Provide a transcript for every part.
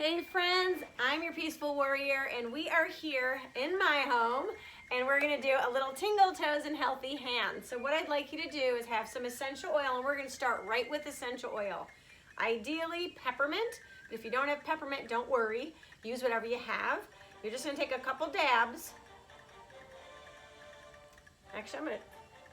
Hey friends, I'm your peaceful warrior and we are here in my home and we're gonna do a little tingle toes and healthy hands. So what I'd like you to do is have some essential oil, and we're gonna start right with essential oil. Ideally peppermint, but if you don't have peppermint, don't worry. Use whatever you have. You're just gonna take a couple dabs. Actually, I'm gonna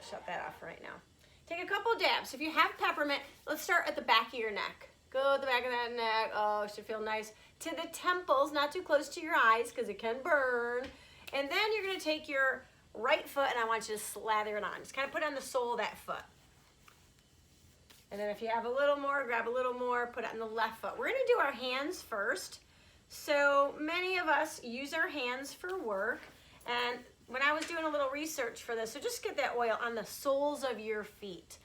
shut that off right now. Take a couple dabs. If you have peppermint, let's start at the back of your neck. Go at the back of that neck. Oh, it should feel nice. To the temples, not too close to your eyes because it can burn. And then you're going to take your right foot and I want you to slather it on. Just kind of put it on the sole of that foot. And then if you have a little more, grab a little more, put it on the left foot. We're going to do our hands first. So many of us use our hands for work. And when I was doing a little research for this, so just get that oil on the soles of your feet.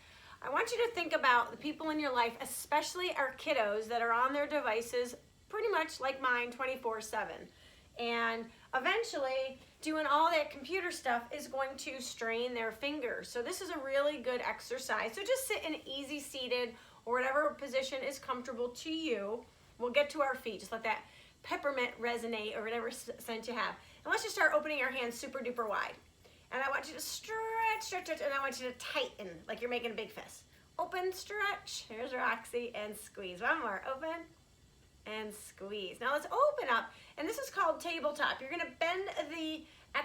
I want you to think about the people in your life, especially our kiddos that are on their devices pretty much like mine 24/7. And eventually doing all that computer stuff is going to strain their fingers. So this is a really good exercise. So just sit in easy seated or whatever position is comfortable to you. We'll get to our feet. Just let that peppermint resonate or whatever scent you have. And let's just start opening your hands super duper wide. And I want you to stretch, and I want you to tighten like you're making a big fist. Open, stretch, here's Roxy, and squeeze. One more, open and squeeze. Now let's open up, and this is called tabletop. You're gonna bend at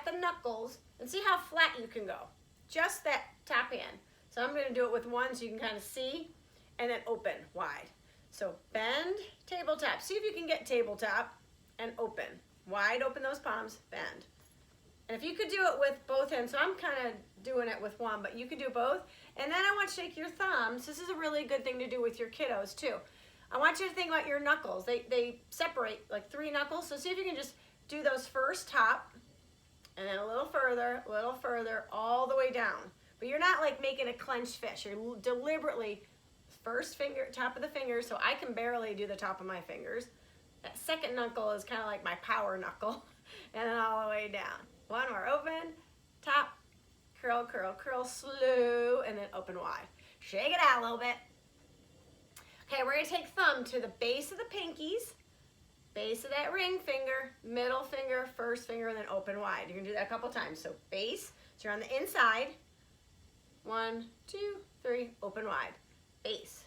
the knuckles and see how flat you can go. Just that top hand. So I'm gonna do it with one so you can kind of see, and then open wide. So bend, tabletop. See if you can get tabletop and open. Wide open those palms, bend. And if you could do it with both hands, so I'm kind of doing it with one, but you could do both. And then I want you to take your thumbs. This is a really good thing to do with your kiddos too. I want you to think about your knuckles. They separate like 3 knuckles. So see if you can just do those first top, and then a little further, all the way down. But you're not like making a clenched fist. You're deliberately first finger, top of the fingers, so I can barely do the top of my fingers. That second knuckle is kind of like my power knuckle, and then all the way down. One more, open, top, curl, curl, curl, slow, and then open wide. Shake it out a little bit. Okay, we're gonna take thumb to the base of the pinkies, base of that ring finger, middle finger, first finger, and then open wide. You're gonna do that a couple times. So base, so you're on the inside. 1, 2, 3, open wide, base.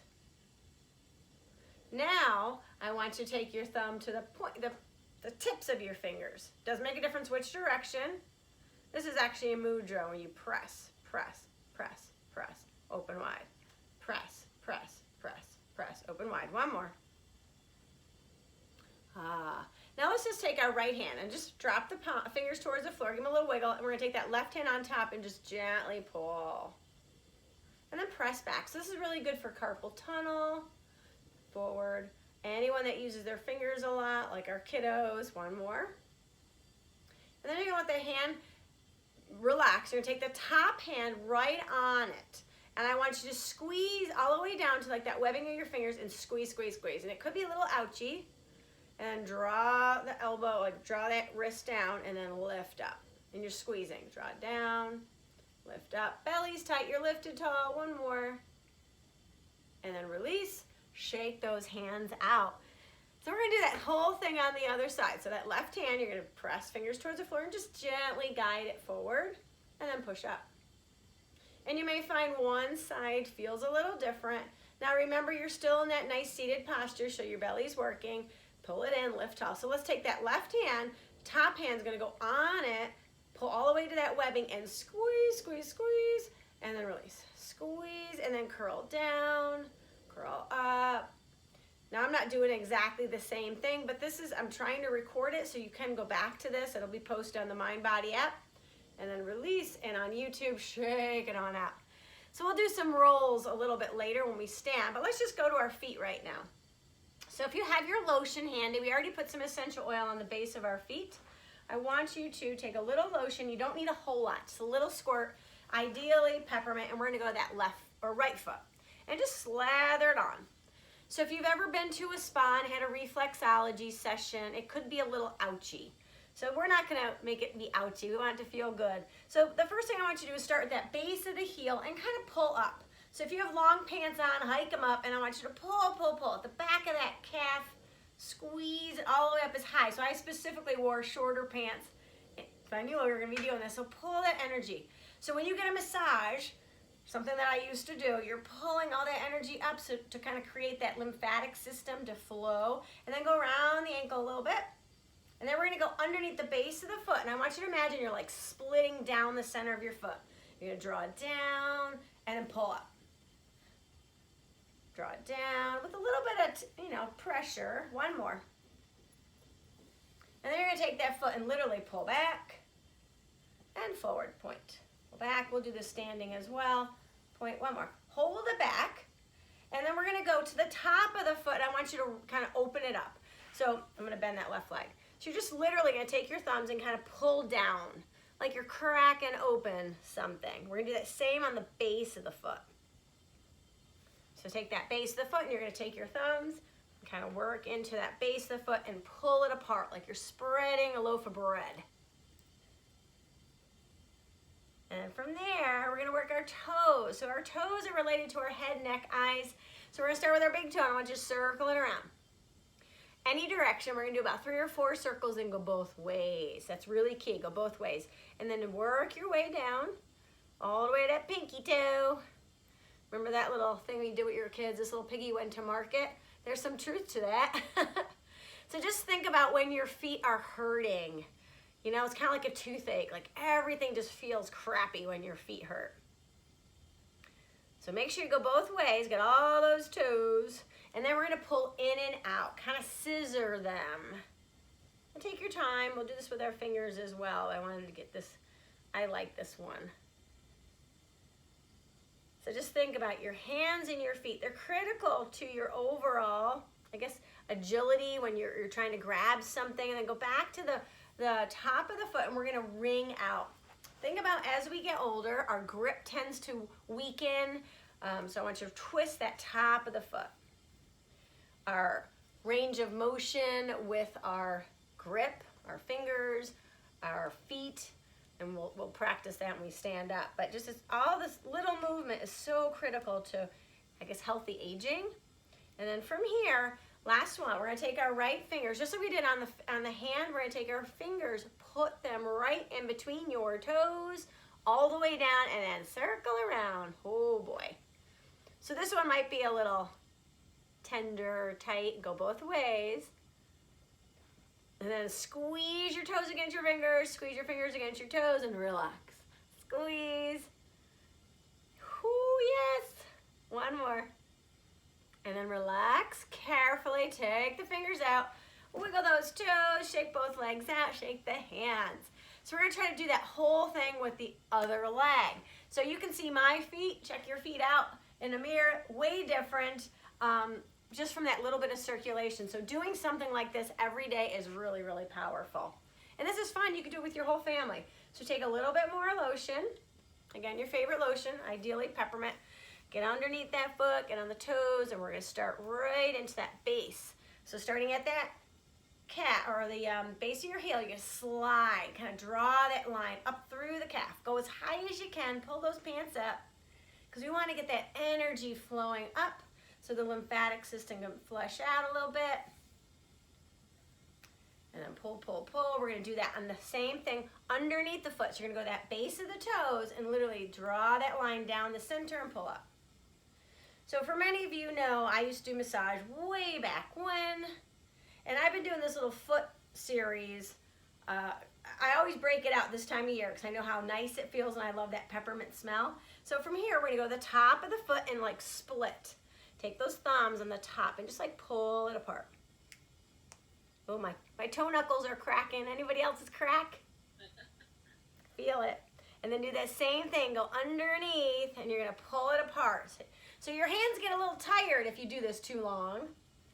Now, I want you to take your thumb to the point, the tips of your fingers. Doesn't make a difference which direction. This is actually a mudra where you press, press, press, press, open wide. Press, press, press, press, open wide. One more. Now let's just take our right hand and just drop the fingers towards the floor. Give them a little wiggle, and we're gonna take that left hand on top and just gently pull. And then press back. So this is really good for carpal tunnel, forward. Anyone that uses their fingers a lot, like our kiddos. One more. And then you're gonna let the hand relax. You're gonna take the top hand right on it. And I want you to squeeze all the way down to like that webbing of your fingers and squeeze, squeeze, squeeze. And it could be a little ouchy. And draw the elbow, like draw that wrist down and then lift up. And you're squeezing. Draw it down, lift up. Belly's tight, you're lifted tall. One more. And then release. Shake those hands out. So we're gonna do that whole thing on the other side. So that left hand, you're gonna press fingers towards the floor and just gently guide it forward and then push up. And you may find one side feels a little different. Now remember, you're still in that nice seated posture, so your belly's working. Pull it in, lift tall. So let's take that left hand, top hand's gonna go on it, pull all the way to that webbing and squeeze, squeeze, squeeze, and then release. Squeeze and then curl down. Curl up. Now I'm not doing exactly the same thing, but this is, I'm trying to record it so you can go back to this. It'll be posted on the Mind Body app. And then release, and on YouTube, shake it on out. So we'll do some rolls a little bit later when we stand, but let's just go to our feet right now. So if you have your lotion handy, we already put some essential oil on the base of our feet. I want you to take a little lotion. You don't need a whole lot, just a little squirt, ideally peppermint, and we're gonna go to that left or right foot. And just slather it on. So if you've ever been to a spa and had a reflexology session, it could be a little ouchy. So we're not gonna make it be ouchy, we want it to feel good. So the first thing I want you to do is start at that base of the heel and kind of pull up. So if you have long pants on, hike them up, and I want you to pull, pull, pull at the back of that calf Squeeze it all the way up as high. So I specifically wore shorter pants if I knew we were gonna be doing this. So pull that energy. So when you get a massage, something that I used to do, you're pulling all that energy up so to kind of create that lymphatic system to flow, and then go around the ankle a little bit. And then we're gonna go underneath the base of the foot. And I want you to imagine you're like splitting down the center of your foot. You're gonna draw it down and then pull up. Draw it down with a little bit of, pressure. One more. And then you're gonna take that foot and literally pull back and forward, point. Pull back, we'll do the standing as well. Point, one more. Hold it back. And then we're gonna go to the top of the foot. I want you to kind of open it up. So I'm gonna bend that left leg. So you're just literally gonna take your thumbs and kind of pull down, like you're cracking open something. We're gonna do that same on the base of the foot. So take that base of the foot and you're gonna take your thumbs and kind of work into that base of the foot and pull it apart like you're spreading a loaf of bread. And from there, we're gonna work our toes. So our toes are related to our head, neck, eyes. So we're gonna start with our big toe. I want you to circle it around. Any direction, we're gonna do about 3 or 4 circles and go both ways. That's really key, go both ways. And then work your way down, all the way to that pinky toe. Remember that little thing we did with your kids, this little piggy went to market? There's some truth to that. So just think about when your feet are hurting. It's kind of like a toothache, like everything just feels crappy when your feet hurt. So make sure you go both ways, get all those toes, and then we're gonna pull in and out, kind of scissor them. And take your time, we'll do this with our fingers as well. I wanted to get this, I like this one. So just think about your hands and your feet. They're critical to your overall, agility when you're trying to grab something, and then go back to the top of the foot and we're gonna wring out. Think about as we get older, our grip tends to weaken. So I want you to twist that top of the foot. Our range of motion with our grip, our fingers, our feet, and we'll practice that when we stand up. But just all this little movement is so critical to, healthy aging. And then from here, last one, we're gonna take our right fingers, just like we did on the hand, we're gonna take our fingers, put them right in between your toes, all the way down, and then circle around. Oh boy. So this one might be a little tender, tight, go both ways. And then squeeze your toes against your fingers, squeeze your fingers against your toes, and relax. Squeeze. Ooh, yes. One more. And then relax, carefully take the fingers out, wiggle those toes, shake both legs out, shake the hands. So we're gonna try to do that whole thing with the other leg. So you can see my feet, check your feet out in a mirror, way different, just from that little bit of circulation. So doing something like this every day is really, really powerful. And this is fun, you can do it with your whole family. So take a little bit more lotion, again, your favorite lotion, ideally peppermint. Get underneath that foot, get on the toes, and we're gonna start right into that base. So starting at that cat, or the base of your heel, you're gonna slide, kind of draw that line up through the calf. Go as high as you can, pull those pants up, because we wanna get that energy flowing up so the lymphatic system can flush out a little bit. And then pull, pull, pull. We're gonna do that on the same thing underneath the foot. So you're gonna go that base of the toes and literally draw that line down the center and pull up. So for many of you know, I used to do massage way back when, and I've been doing this little foot series. I always break it out this time of year because I know how nice it feels and I love that peppermint smell. So from here, we're gonna go to the top of the foot and like split. Take those thumbs on the top and just like pull it apart. Oh, my toe knuckles are cracking. Anybody else's crack? Feel it. And then do that same thing, go underneath, and you're gonna pull it apart. So your hands get a little tired if you do this too long.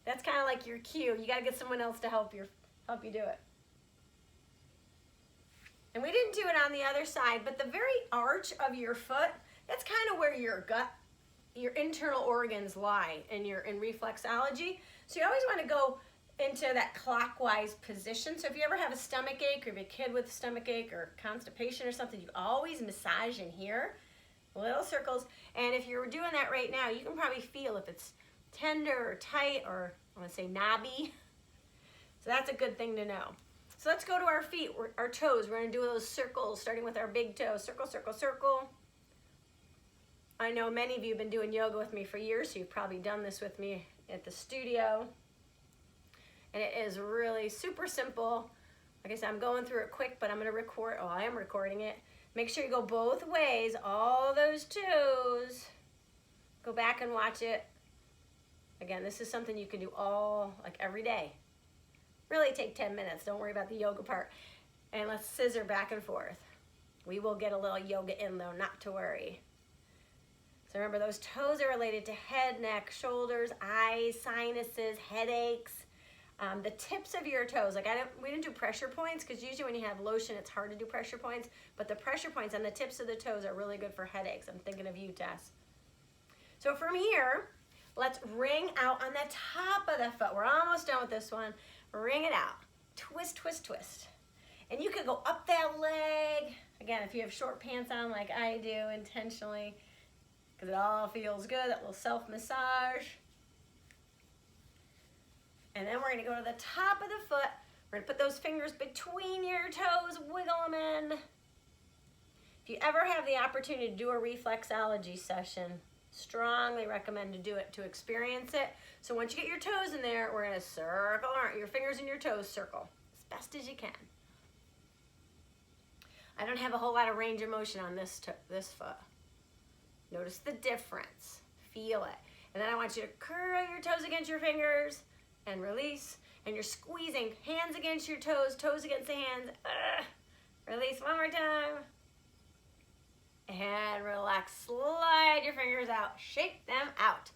That's kind of like your cue. You gotta get someone else to help you do it. And we didn't do it on the other side, but the very arch of your foot, that's kind of where your gut, your internal organs lie in reflexology. So you always want to go into that clockwise position. So if you ever have a stomach ache, or if you have a kid with a stomach ache or constipation or something, you always massage in here, little circles. And if you're doing that right now, you can probably feel if it's tender or tight or I want to say knobby. So that's a good thing to know. So let's go to our feet, our toes. We're gonna do those circles, starting with our big toe. Circle, circle, circle. I know many of you have been doing yoga with me for years, so you've probably done this with me at the studio. And it is really super simple. Like I said, I'm going through it quick, but I'm gonna record, I am recording it. Make sure you go both ways, all those toes. Go back and watch it. Again, this is something you can do every day. Really take 10 minutes, don't worry about the yoga part. And let's scissor back and forth. We will get a little yoga in though, not to worry. So remember, those toes are related to head, neck, shoulders, eyes, sinuses, headaches. The tips of your toes, we didn't do pressure points because usually when you have lotion, it's hard to do pressure points, but the pressure points on the tips of the toes are really good for headaches. I'm thinking of you, Tess. So from here, let's wring out on the top of the foot. We're almost done with this one. Wring it out. Twist, twist, twist. And you can go up that leg. Again, if you have short pants on like I do intentionally, because it all feels good, that little self-massage. And then we're gonna go to the top of the foot. We're gonna put those fingers between your toes, wiggle them in. If you ever have the opportunity to do a reflexology session, strongly recommend to do it to experience it. So once you get your toes in there, we're gonna circle around, your fingers and your toes circle as best as you can. I don't have a whole lot of range of motion on this foot. Notice the difference, feel it. And then I want you to curl your toes against your fingers and release. And you're squeezing hands against your toes, toes against the hands. Release one more time. And relax, slide your fingers out, shake them out.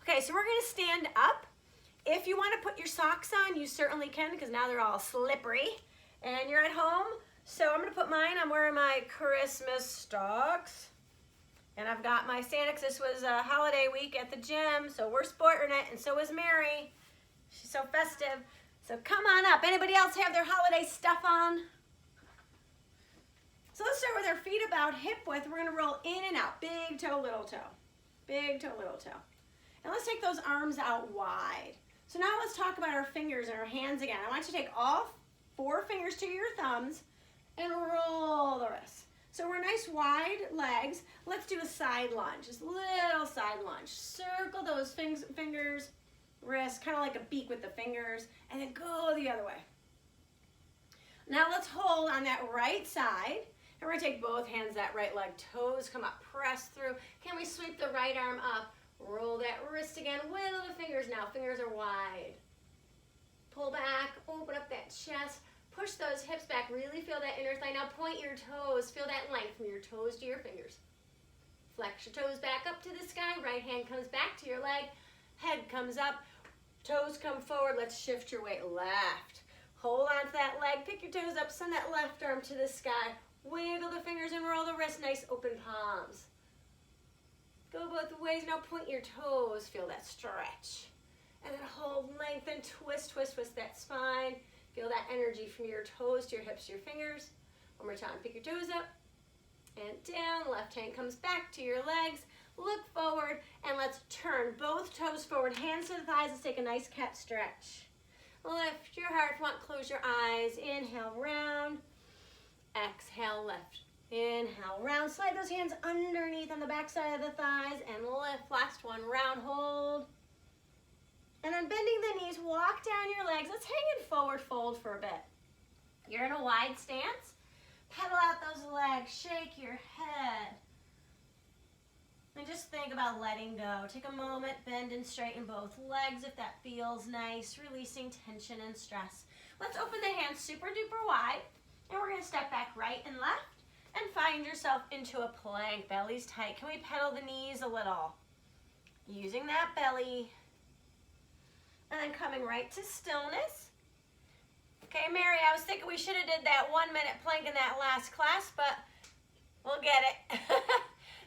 Okay, so we're gonna stand up. If you wanna put your socks on, you certainly can, because now they're all slippery. And you're at home, so I'm gonna put mine, I'm wearing my Christmas stocks. And I've got my Santa, this was a holiday week at the gym, so we're sporting it, and so is Mary. She's so festive. So come on up. Anybody else have their holiday stuff on? So let's start with our feet about hip width. We're gonna roll in and out. Big toe, little toe. Big toe, little toe. And let's take those arms out wide. So now let's talk about our fingers and our hands again. I want you to take all 4 fingers to your thumbs and roll the wrists. So we're nice wide legs. Let's do a side lunge, just a little side lunge. Circle those fingers, wrists, kind of like a beak with the fingers, and then go the other way. Now let's hold on that right side, and we're gonna take both hands, that right leg, toes come up, press through. Can we sweep the right arm up? Roll that wrist again, wiggle the fingers now, fingers are wide. Pull back, open up that chest. Push those hips back, really feel that inner thigh. Now point your toes, feel that length from your toes to your fingers. Flex your toes back up to the sky, right hand comes back to your leg, head comes up, toes come forward, let's shift your weight left. Hold on to that leg, pick your toes up, send that left arm to the sky, wiggle the fingers and roll the wrist, nice open palms. Go both ways, now point your toes, feel that stretch. And then hold, lengthen, twist, twist, twist that spine. Feel that energy from your toes to your hips to your fingers. One more time, pick your toes up and down. Left hand comes back to your legs. Look forward and let's turn both toes forward, hands to the thighs. Let's take a nice cat stretch. Lift your heart, close your eyes. Inhale, round. Exhale, lift. Inhale, round. Slide those hands underneath on the back side of the thighs and lift. Last one, round, hold. And then bending the knees, walk down your legs. Let's hang in forward fold for a bit. You're in a wide stance. Pedal out those legs, shake your head. And just think about letting go. Take a moment, bend and straighten both legs if that feels nice, releasing tension and stress. Let's open the hands super duper wide, and we're gonna step back right and left and find yourself into a plank. Belly's tight. Can we pedal the knees a little? Using that belly. And then coming right to stillness. Okay, Mary, I was thinking we should have did that 1 minute plank in that last class, but we'll get it.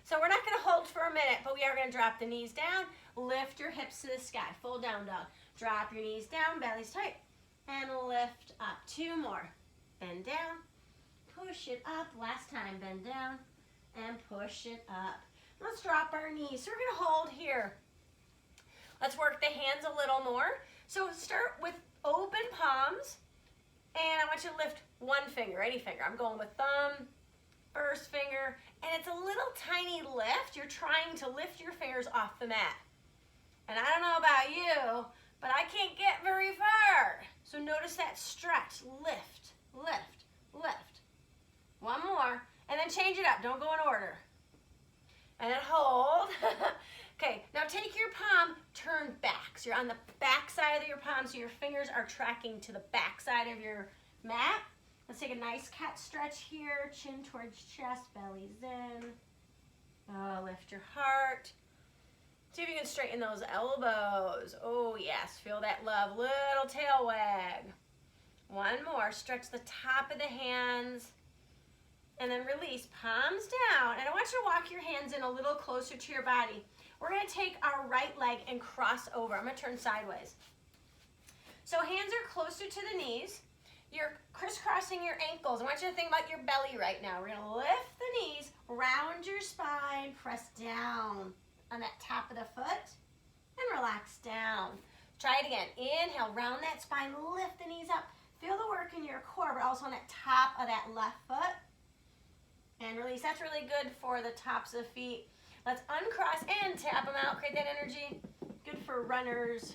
So we're not gonna hold for a minute, but we are gonna drop the knees down, lift your hips to the sky, full down dog. Drop your knees down, belly's tight, and lift up. 2 more. Bend down, push it up. Last time, bend down and push it up. Let's drop our knees. So we're gonna hold here. Let's work the hands a little more. So start with open palms. And I want you to lift one finger, any finger. I'm going with thumb, first finger, and it's a little tiny lift. You're trying to lift your fingers off the mat. And I don't know about you, but I can't get very far. So notice that stretch, lift, lift, lift. One more, and then change it up. Don't go in order. And then hold. Okay, now take your palm, turn back. So you're on the back side of your palm, so your fingers are tracking to the back side of your mat. Let's take a nice cat stretch here. Chin towards chest, belly's in. Oh, lift your heart. See if you can straighten those elbows. Oh, yes, feel that love. Little tail wag. One more, stretch the top of the hands. And then release, palms down. And I want you to walk your hands in a little closer to your body. We're gonna take our right leg and cross over. I'm gonna turn sideways. So hands are closer to the knees. You're crisscrossing your ankles. I want you to think about your belly right now. We're gonna lift the knees, round your spine, press down on that top of the foot, and relax down. Try it again. Inhale, round that spine, lift the knees up. Feel the work in your core, but also on that top of that left foot. And release. That's really good for the tops of feet. Let's uncross and tap them out. Create that energy. Good for runners.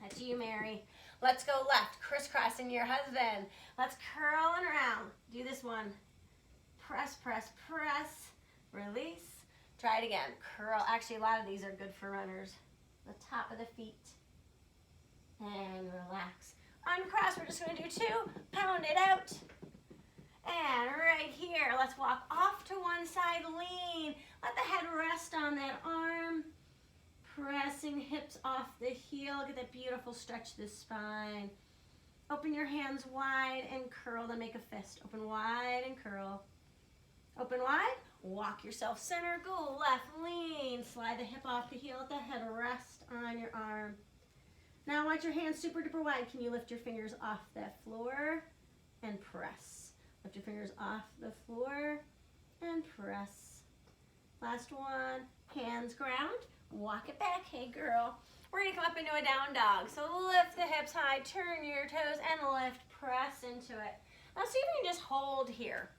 That's you, Mary. Let's go left. Crisscrossing your husband. Let's curl and around. Do this one. Press, press, press. Release. Try it again. Curl. Actually, a lot of these are good for runners. The top of the feet. And relax. Uncross. We're just going to do two. Pound it out. And right here, let's walk off to one side, lean. Let the head rest on that arm. Pressing hips off the heel. Get that beautiful stretch of the spine. Open your hands wide and curl to make a fist. Open wide and curl. Open wide. Walk yourself center. Go left, lean. Slide the hip off the heel. Let the head rest on your arm. Now I want your hands super duper wide. Can you lift your fingers off that floor and press? Lift your fingers off the floor and press. Last one, hands ground, walk it back. Hey girl, we're gonna come up into a down dog. So lift the hips high, turn your toes and lift, press into it. Now see if you can just hold here.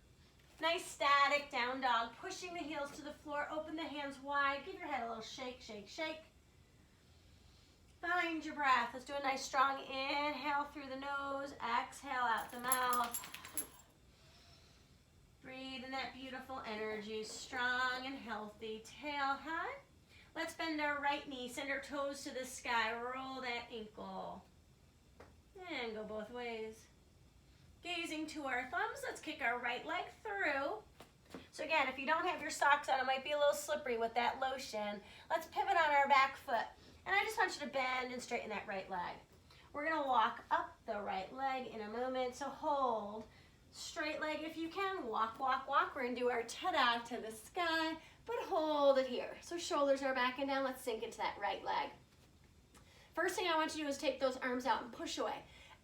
Nice static down dog, pushing the heels to the floor, open the hands wide, give your head a little shake, shake, shake. Find your breath. Let's do a nice strong inhale through the nose, exhale out the mouth. Breathe in that beautiful energy, strong and healthy. Tail high. Let's bend our right knee, send our toes to the sky, roll that ankle. And go both ways. Gazing to our thumbs, let's kick our right leg through. So again, if you don't have your socks on, it might be a little slippery with that lotion. Let's pivot on our back foot. And I just want you to bend and straighten that right leg. We're gonna walk up the right leg in a moment, so hold. Straight leg if you can, walk, walk, walk. We're gonna do our ta-da to the sky, but hold it here. So shoulders are back and down, let's sink into that right leg. First thing I want you to do is take those arms out and push away.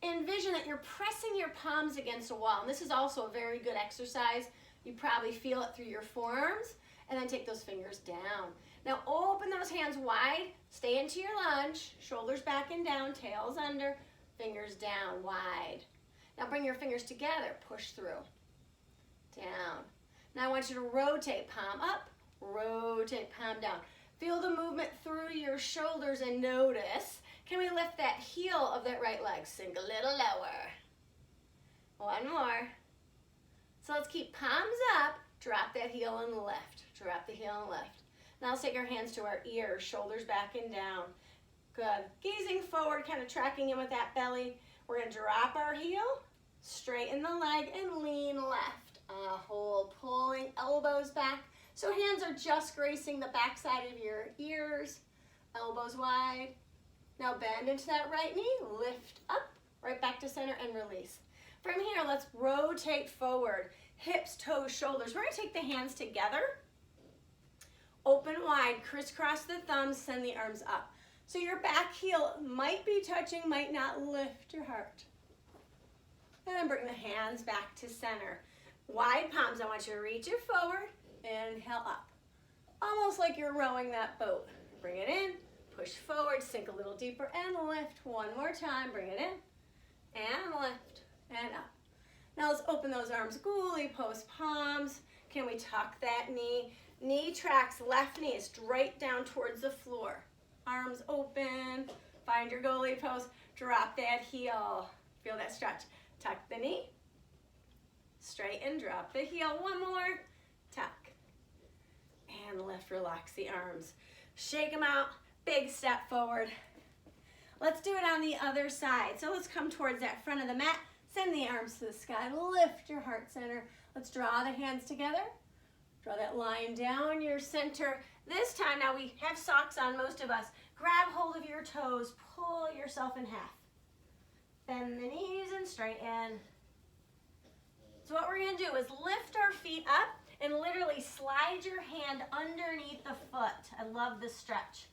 Envision that you're pressing your palms against a wall. And this is also a very good exercise. You probably feel it through your forearms, and then take those fingers down. Now open those hands wide, stay into your lunge, shoulders back and down, tails under, fingers down, wide. Now bring your fingers together, push through, down. Now I want you to rotate, palm up, rotate, palm down. Feel the movement through your shoulders and notice, can we lift that heel of that right leg? Sink a little lower. One more. So let's keep palms up, drop that heel and lift, drop the heel and lift. Now let's take our hands to our ears, shoulders back and down. Good. Gazing forward, kind of tracking in with that belly. We're going to drop our heel, straighten the leg, and lean left. Hold, pulling elbows back. So hands are just gracing the back side of your ears, elbows wide. Now bend into that right knee, lift up, right back to center, and release. From here, let's rotate forward. Hips, toes, shoulders. We're going to take the hands together. Open wide, crisscross the thumbs, send the arms up. So your back heel might be touching, might not. Lift your heart. And then bring the hands back to center. Wide palms, I want you to reach it forward. Inhale up. Almost like you're rowing that boat. Bring it in, push forward, sink a little deeper, and lift. One more time, bring it in, and lift. open those arms, goalie pose, palms. Can we tuck that knee? Knee tracks, left knee is straight down towards the floor. Arms open, find your goalie pose, drop that heel. Feel that stretch. Tuck the knee, straighten, drop the heel. One more, tuck. And lift, relax the arms. Shake them out, big step forward. Let's do it on the other side. So let's come towards that front of the mat. Send the arms to the sky, lift your heart center. Let's draw the hands together. Draw that line down your center. This time, now we have socks on, most of us. Grab hold of your toes, pull yourself in half. Bend the knees and straighten. So what we're gonna do is lift our feet up and literally slide your hand underneath the foot. I love this stretch.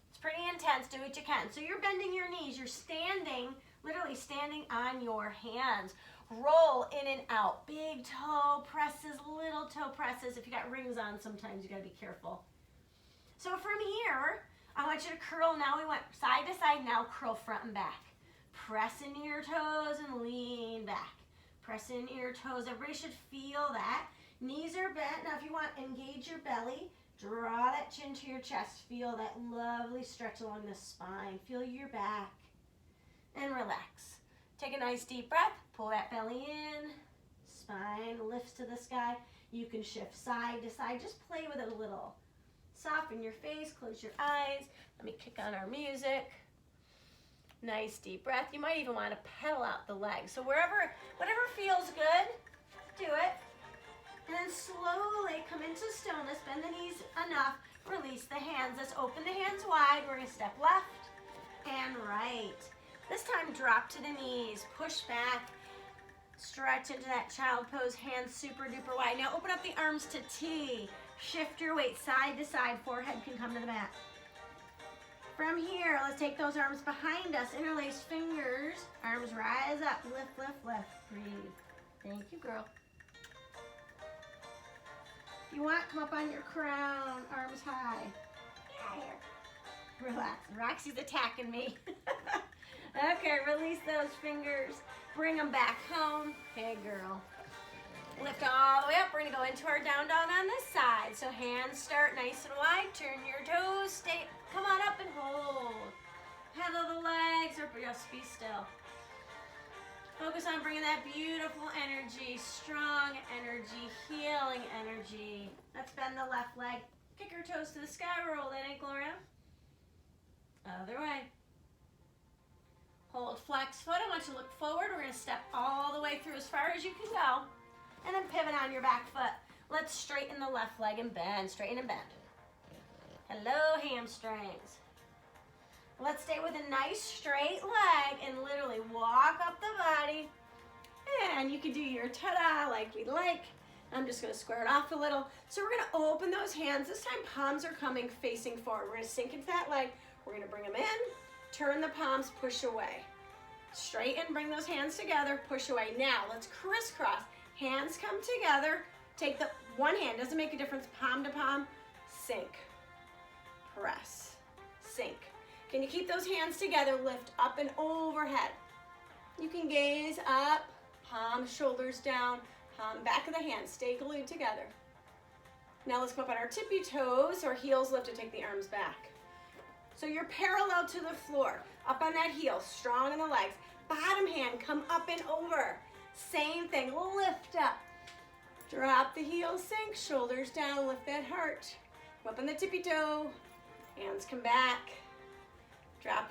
It's pretty intense, do what you can. So you're bending your knees, you're standing, literally standing on your hands. Roll in and out. Big toe presses, little toe presses. If you got rings on, sometimes you gotta be careful. So from here, I want you to curl. Now we went side to side, now curl front and back. Press into your toes and lean back. Press into your toes. Everybody should feel that. Knees are bent. Now if you want, engage your belly. Draw that chin to your chest. Feel that lovely stretch along the spine. Feel your back. And relax. Take a nice deep breath. Pull that belly in. Spine lifts to the sky. You can shift side to side. Just play with it a little. Soften your face. Close your eyes. Let me kick on our music. Nice deep breath. You might even want to pedal out the legs. So whatever feels good, do it. And then slowly come into stillness. Bend the knees enough. Release the hands. Let's open the hands wide. We're going to step left and right. This time, drop to the knees. Push back. Stretch into that child pose. Hands super duper wide. Now open up the arms to T. Shift your weight side to side. Forehead can come to the mat. From here, let's take those arms behind us. Interlace fingers. Arms rise up. Lift, lift, lift. Breathe. Thank you, girl. If you want, come up on your crown. Arms high. Yeah. Relax. Roxy's attacking me. Okay, release those fingers. Bring them back home. Hey, girl. Lift all the way up. We're going to go into our down dog on this side. So hands start nice and wide. Turn your toes. Come on up and hold. Pedal the legs or just be still. Focus on bringing that beautiful energy, strong energy, healing energy. Let's bend the left leg. Kick your toes to the sky. Roll that ankle around. Other way. Hold flex foot. I want you to look forward. We're going to step all the way through as far as you can go. And then pivot on your back foot. Let's straighten the left leg and bend. Straighten and bend. Hello, hamstrings. Let's stay with a nice straight leg and literally walk up the body. And you can do your ta-da like we like. I'm just going to square it off a little. So we're going to open those hands. This time palms are coming facing forward. We're going to sink into that leg. We're going to bring them in. Turn the palms, push away. Straighten, bring those hands together, push away. Now, let's crisscross. Hands come together. Take the one hand, doesn't make a difference, palm to palm. Sink, press, sink. Can you keep those hands together? Lift up and overhead. You can gaze up, palm, shoulders down, palm, back of the hand. Stay glued together. Now let's come up on our tippy toes or heels lifted, take the arms back. So you're parallel to the floor, up on that heel, strong in the legs. Bottom hand, come up and over. Same thing, lift up. Drop the heel, sink, shoulders down, lift that heart. Come up on the tippy toe, hands come back. Drop